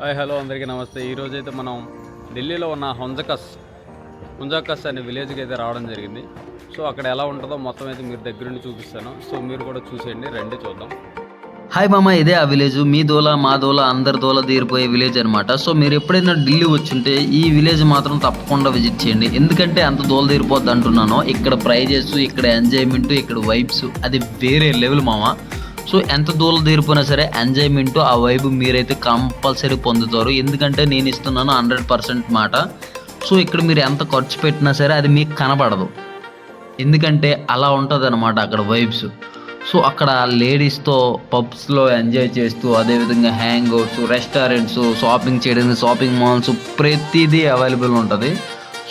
Hi hello అందరికీ నమస్తే. ఈరోజైతే మనం ఢిల్లీలో ఉన్న హుంజాకస్ అనే విలేజ్కి అయితే రావడం జరిగింది. సో అక్కడ ఎలా ఉంటుందో మొత్తం అయితే మీరు దగ్గరుండి చూపిస్తాను. సో మీరు కూడా చూసేయండి, రండి చూద్దాం. హాయ్ మామ, ఇదే ఆ విలేజ్. మీ దోల మా దోల అందరి దోల తీరిపోయే విలేజ్ అనమాట. సో మీరు ఎప్పుడైనా ఢిల్లీ వచ్చుంటే ఈ విలేజ్ మాత్రం తప్పకుండా విజిట్ చేయండి. ఎందుకంటే అంత దోల తీరిపోద్ది అంటున్నాను. ఇక్కడ ప్రైజెస్, ఇక్కడ ఎంజాయ్మెంట్, ఇక్కడ వైబ్స్ అది వేరే లెవెల్ మామ. సో ఎంత దూరం తీరిపోయినా సరే ఎంజాయ్మెంట్, ఆ వైబ్ మీరైతే కంపల్సరీ పొందుతారు. ఎందుకంటే నేను ఇస్తున్నాను 100% మాట. సో ఇక్కడ మీరు ఎంత ఖర్చు పెట్టినా సరే అది మీకు కనబడదు. ఎందుకంటే అలా ఉంటుంది అనమాట అక్కడ వైబ్స్. సో అక్కడ లేడీస్తో పబ్స్లో ఎంజాయ్ చేస్తూ, అదేవిధంగా హ్యాంగ్ అవుట్స్, రెస్టారెంట్స్, షాపింగ్ చేయడానికి షాపింగ్ మాల్స్ ప్రతిదీ అవైలబుల్ ఉంటుంది.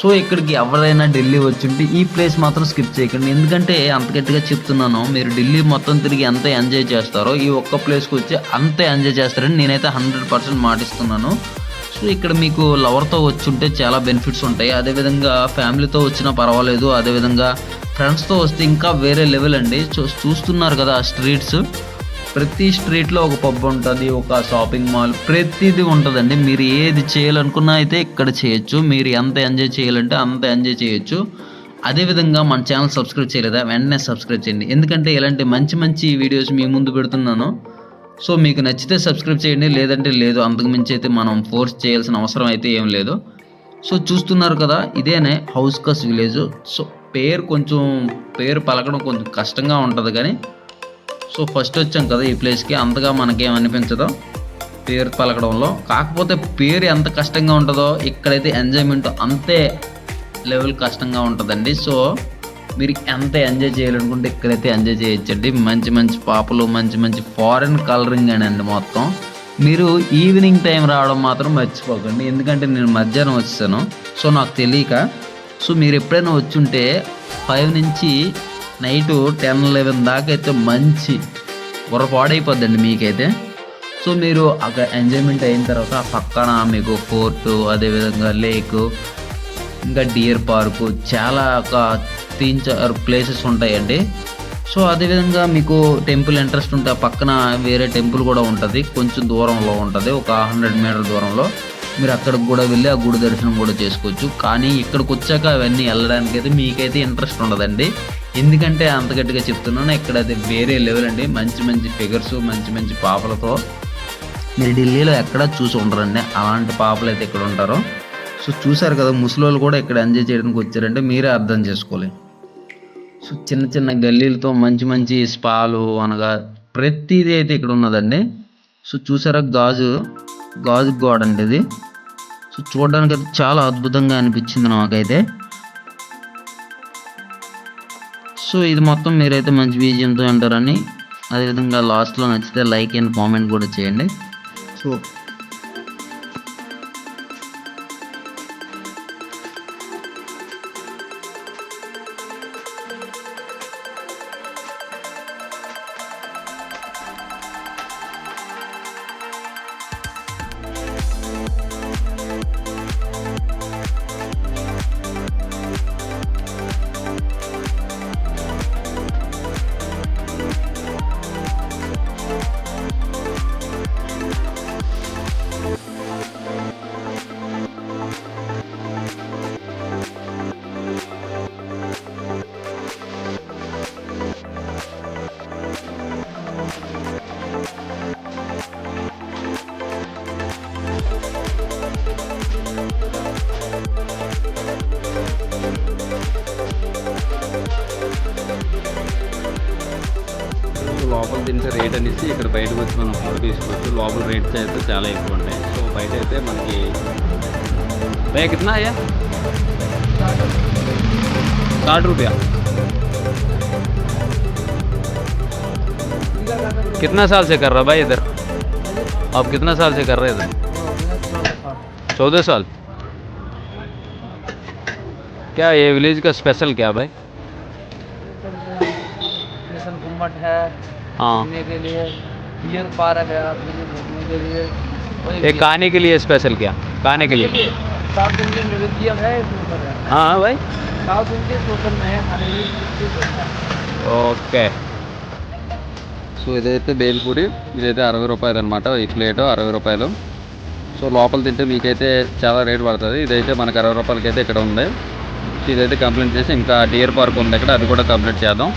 సో ఇక్కడికి ఎవరైనా ఢిల్లీ వచ్చుంటే ఈ ప్లేస్ మాత్రం స్కిప్ చేయకండి. ఎందుకంటే అంత గట్టిగా చెప్తున్నాను, మీరు ఢిల్లీ మొత్తం తిరిగి ఎంత ఎంజాయ్ చేస్తారో ఈ ఒక్క ప్లేస్కి వచ్చి అంతే ఎంజాయ్ చేస్తారని నేనైతే 100% మాటిస్తున్నాను. సో ఇక్కడ మీకు లవర్తో వచ్చుంటే చాలా బెనిఫిట్స్ ఉంటాయి. అదేవిధంగా ఫ్యామిలీతో వచ్చినా పర్వాలేదు, అదేవిధంగా ఫ్రెండ్స్తో వస్తే ఇంకా వేరే లెవెల్ అండి. చూస్తున్నారు కదా ఆ స్ట్రీట్స్, ప్రతి స్ట్రీట్లో ఒక పబ్ ఉంటుంది, ఒక షాపింగ్ మాల్, ప్రతిదీ ఉంటుందండి. మీరు ఏది చేయాలనుకున్నా అయితే ఇక్కడ చేయొచ్చు. మీరు ఎంత ఎంజాయ్ చేయాలంటే అంత ఎంజాయ్ చేయొచ్చు. అదేవిధంగా మన ఛానల్ సబ్స్క్రైబ్ చేయలేదా, వెంటనే సబ్స్క్రైబ్ చేయండి. ఎందుకంటే ఇలాంటి మంచి మంచి వీడియోస్ మీ ముందు పెడుతున్నాను. సో మీకు నచ్చితే సబ్స్క్రైబ్ చేయండి, లేదంటే లేదు. అంతకుమించి అయితే మనం ఫోర్స్ చేయాల్సిన అవసరం అయితే ఏం లేదు. సో చూస్తున్నారు కదా, ఇదేనే హౌస్కస్ విలేజ్. సో పేరు పలకడం కొంచెం కష్టంగా ఉంటుంది కానీ, సో ఫస్ట్ వచ్చాం కదా ఈ ప్లేస్కి, అంతగా మనకేం అనిపించదు పేరు పలకడంలో. కాకపోతే పేరు ఎంత కష్టంగా ఉంటుందో ఇక్కడైతే ఎంజాయ్మెంట్ అంతే లెవెల్ కష్టంగా ఉంటుందండి. సో మీరు ఎంత ఎంజాయ్ చేయాలనుకుంటే ఇక్కడైతే ఎంజాయ్ చేయొచ్చండి. మంచి మంచి పాపలు, మంచి మంచి ఫారెన్ కలరింగ్ అండి మొత్తం. మీరు ఈవినింగ్ టైం రావడం మాత్రం మర్చిపోకండి, ఎందుకంటే నేను మధ్యాహ్నం వచ్చాను. సో నాకు తెలియక. సో మీరు ఎప్పుడైనా వచ్చుంటే 5 నుంచి నైటు 10-11 దాకా అయితే మంచి పాడైపోద్దండి మీకైతే. సో మీరు అక్కడ ఎంజాయ్మెంట్ అయిన తర్వాత ఆ పక్కన మీకు ఫోర్టు, అదేవిధంగా లేకు, ఇంకా డియర్ పార్కు, చాలా ఒక 3-4 ప్లేసెస్ ఉంటాయండి. సో అదేవిధంగా మీకు టెంపుల్ ఇంట్రెస్ట్ ఉంటే ఆ పక్కన వేరే టెంపుల్ కూడా ఉంటుంది, కొంచెం దూరంలో ఉంటుంది, ఒక 100 మీటర్ల దూరంలో. మీరు అక్కడికి కూడా వెళ్ళి ఆ గుడి దర్శనం కూడా చేసుకోవచ్చు. కానీ ఇక్కడికి వచ్చాక అవన్నీ వెళ్ళడానికి అయితే మీకైతే ఇంట్రెస్ట్ ఉండదండి. ఎందుకంటే అంత గట్టిగా చెప్తున్నాను, ఇక్కడ అది వేరే లెవెల్ అండి. మంచి మంచి ఫిగర్స్, మంచి మంచి పాపలతో మీరు ఢిల్లీలో ఎక్కడ చూసి ఉండరండి. అలాంటి పాపలు అయితే ఇక్కడ ఉంటారు. సో చూసారు కదా, ముసలోళ్ళు కూడా ఇక్కడ ఎంజాయ్ చేయడానికి వచ్చారంటే మీరే అర్థం చేసుకోవాలి. సో చిన్న చిన్న గల్లీలతో మంచి మంచి స్పాలు అనగా ప్రతిదీ అయితే ఇక్కడ ఉన్నదండి. సో చూసారా, గాజు గోడ అండి ఇది. సో చూడడానికి అయితే చాలా అద్భుతంగా అనిపించింది నాకైతే. సో ఇది మొత్తం మీరైతే మంచి బీజియంతో అంటారని, అదేవిధంగా లాస్ట్లో నచ్చితే లైక్ అండ్ కామెంట్ కూడా చేయండి. సో లోపల తింటే రేట్ అనేసి ఇక్కడ బయటకు వచ్చి మనం ఫోటో తీసుకోవచ్చు. లోపల రేట్స్ అయితే చాలా ఎక్కువ ఉంటాయి. సో బయట అయితే మనకి भैया कितना है 60 रुपया. कितना साल से कर रहा भाई इधर? आप कितना साल से कर रहे इधर? 14 साल. क्या ये विलेज का स्पेशल क्या भाई? घूमट है, हाँ, घूमने के लिए डियर पार्क है, आपके लिए घूमने के लिए. ये खाने के लिए स्पेशल क्या? खाने के लिए साउथ इंडियन म्यूजियम है इसमें पर है. हाँ भाई, साउथ इंडियन होटल में है खाने के लिए. ఓకే. సో ఇదైతే బేల్పూరి, ఇదైతే 60 రూపాయలు అనమాట. ఈ ప్లేటు 60 రూపాయలు. సో లోపల తింటే మీకైతే చాలా రేట్ పడుతుంది. ఇదైతే మనకు 60 రూపాయలకి అయితే ఇక్కడ ఉంది. ఇదైతే కంప్లీట్ చేసి ఇంకా డియర్ పార్క్ ఉంది ఇక్కడ, అది కూడా కంప్లీట్ చేద్దాం.